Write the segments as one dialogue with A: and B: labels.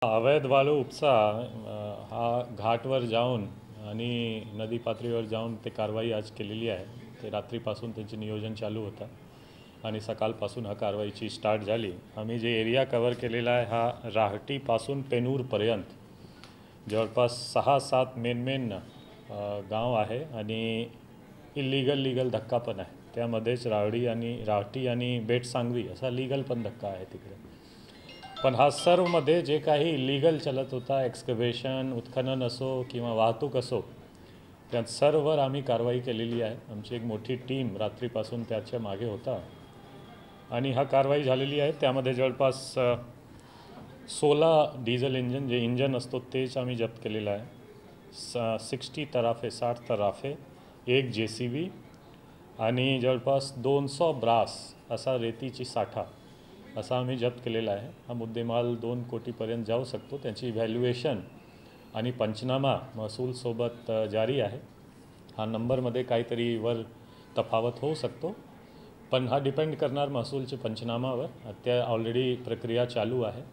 A: अवैध वाळू उपसा हा घाटवर जाऊन आणि नदी पातळीवर जाऊन ते कारवाई आज केलेली आहे। ते रात्रीपासून त्यांचे नियोजन चालू होतं आणि सकाळपासून हा कारवाईची स्टार्ट झाली। आम्ही जे एरिया कव्हर केलेला आहे हा राहटीपासून पेनूरपर्यंत जवळपास 6-7 मेन गाव आहे आणि लीगल धक्का पण आहे। त्यामध्येच राहटी आणि बेटसांगवी असा लीगल पण धक्का आहे तिकडे। पण हा सर्वमध्ये जे काही इलिगल चलत होता, एक्सकव्हेशन उत्खनन असो किंवा वाहतूक असो, त्या सर्ववर आम्ही कारवाई केलेली आहे। आमची एक मोठी टीम रात्रीपासून त्याच्या मागे होता आणि हा कारवाई झालेली आहे। त्यामध्ये जवळपास 16 डिझेल इंजन जे इंजन असतो तेच आम्ही जप्त केलेलं आहे। 60 तराफे 60 तराफे, एक JCB आणि जवळपास 200 ब्रास असा रेतीची साठा असा आम्ही जप्त केलेला आहे। हा मुद्देमाल 2 कोटीपर्यंत जाऊ शकतो। त्याची इव्हॅल्युएशन आणि पंचनामा महसूलसोबत जारी आहे। हा नंबरमध्ये काहीतरी वर तफावत होऊ शकतो, पण हा डिपेंड करणार महसूलच्या पंचनामावर। त्या ऑलरेडी प्रक्रिया चालू आहे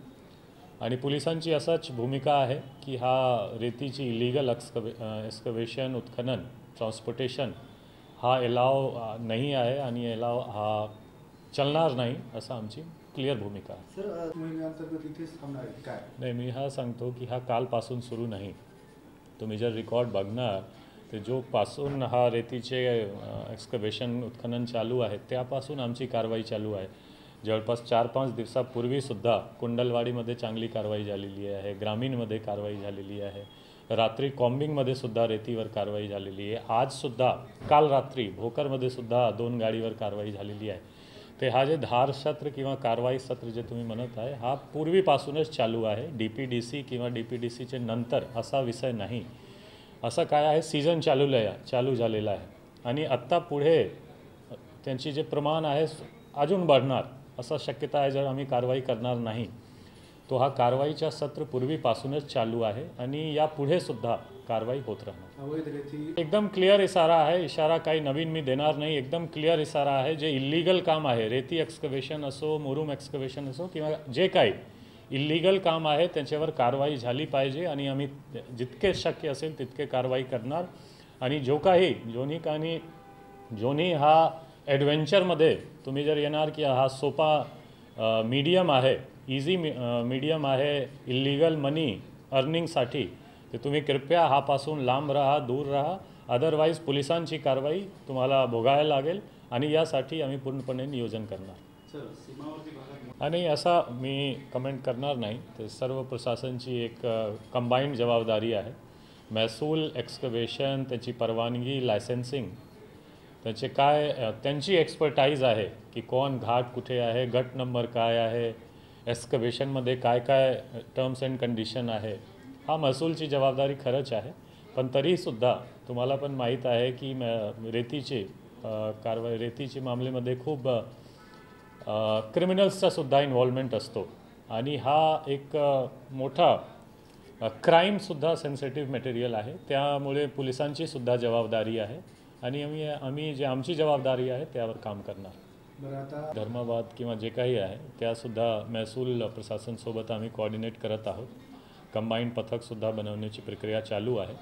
A: आणि पोलिसांची असाच भूमिका आहे की हा रेतीची इलिगल एक्सकव्हेशन उत्खनन ट्रान्सपोर्टेशन हा एलाव नाही आहे आणि एलाव हा चलणार नाही असं आमची क्लिअर भूमिका आहे।
B: सर मोहिमेअंतर्गत इथेच थांबणार आहे काय?
A: नाही, मी हा सांगतो की हा कालपासून सुरू नाही। तुम्ही जर रेकॉर्ड बघणार तर जोपासून हा रेतीचे एक्सकव्हेशन उत्खनन चालू आहे त्यापासून आमची कारवाई चालू आहे। जवळपास 4-5 दिवसापूर्वीसुद्धा कुंडलवाडीमध्ये चांगली कारवाई झालेली आहे, ग्रामीणमध्ये कारवाई झालेली आहे, रात्री कॉम्बिंगमध्ये सुद्धा रेतीवर कारवाई झालेली आहे। आजसुद्धा काल रात्री भोकरमध्ये सुद्धा 2 गाडीवर कारवाई झालेली आहे। ते हा जे धार सत्र किंवा कारवाई सत्र जे तुम्ही म्हणत आहे हा पूर्वीपासूनच चालू आहे। DPDC किंवा DPDCचे नंतर असा विषय नाही। असं काय आहे, सीझन चालू झालेला आहे आणि आत्ता पुढे त्यांची जे प्रमाण आहे अजून वाढणार असा शक्यता आहे। जर आम्ही कारवाई करणार नाही तो हा कारवाईचा सत्र पूर्वीपासूनच चालू आहे आणि यापुढे सुद्धा कारवाई होत राहणार। एकदम क्लिअर इशारा आहे, इशारा काही नवीन मी देणार नाही। एकदम क्लिअर इशारा आहे, जे इलिगल काम आहे रेती एक्सकव्हेशन असो, मुरुम एक्सकव्हेशन असो किंवा जे काही इलिगल काम आहे त्यांच्यावर कारवाई झाली पाहिजे आणि आम्ही जितके शक्य असेल तितके कारवाई करणार। आणि जोनी हा ॲडव्हेंचरमध्ये तुम्ही जर येणार की हा सोपा मीडियम आहे, इझी मीडियम आहे इलिगल मनी अर्निंगसाठी, तर तुम्ही कृपया हापासून लांब राहा, दूर राहा। अदरवाईज पोलिसांची कारवाई तुम्हाला भोगायला लागेल आणि यासाठी आम्ही पूर्णपणे नियोजन करणार। आणि असा मी कमेंट करणार नाही, ते सर्व प्रशासनची एक कंबाईंड जबाबदारी आहे। महसूल, एक्सकव्हेशन, त्याची परवानगी, लायसेन्सिंग, त्यांची एक्सपर्टाईज आहे की कोण घाट कुठे आहे, गट नंबर काय आहे, एक्सकव्हेशनमध्ये काय टर्म्स अँड कंडिशन आहे, हा महसूलची जबाबदारी खरंच आहे। पण तरीसुद्धा तुम्हाला पण माहीत आहे की रेतीची मामलेमध्ये खूप क्रिमिनल्सचा सुद्धा इन्व्हॉल्वमेंट असतो आणि हा एक मोठा क्राईमसुद्धा सेन्सिटिव्ह मटेरियल आहे। त्यामुळे पोलिसांची सुद्धा जबाबदारी आहे आणि आम्ही जे आमची जबाबदारी आहे त्यावर काम करणार। धर्मवाद किंवा जे काही आहे त्यासुद्धा महसूल प्रशासनसोबत आम्ही कोऑर्डिनेट करत आहोत। कंबाईंड पथकसुद्धा बनवण्याची प्रक्रिया चालू आहे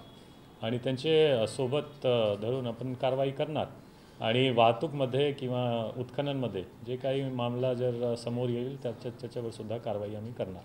A: आणि त्यांचे सोबत धरून आपण कारवाई करणार। आणि वाहतूकमध्ये किंवा उत्खननमध्ये जे काही मामला जर समोर येईल त्याच्यावर सुद्धा कारवाई आम्ही करणार।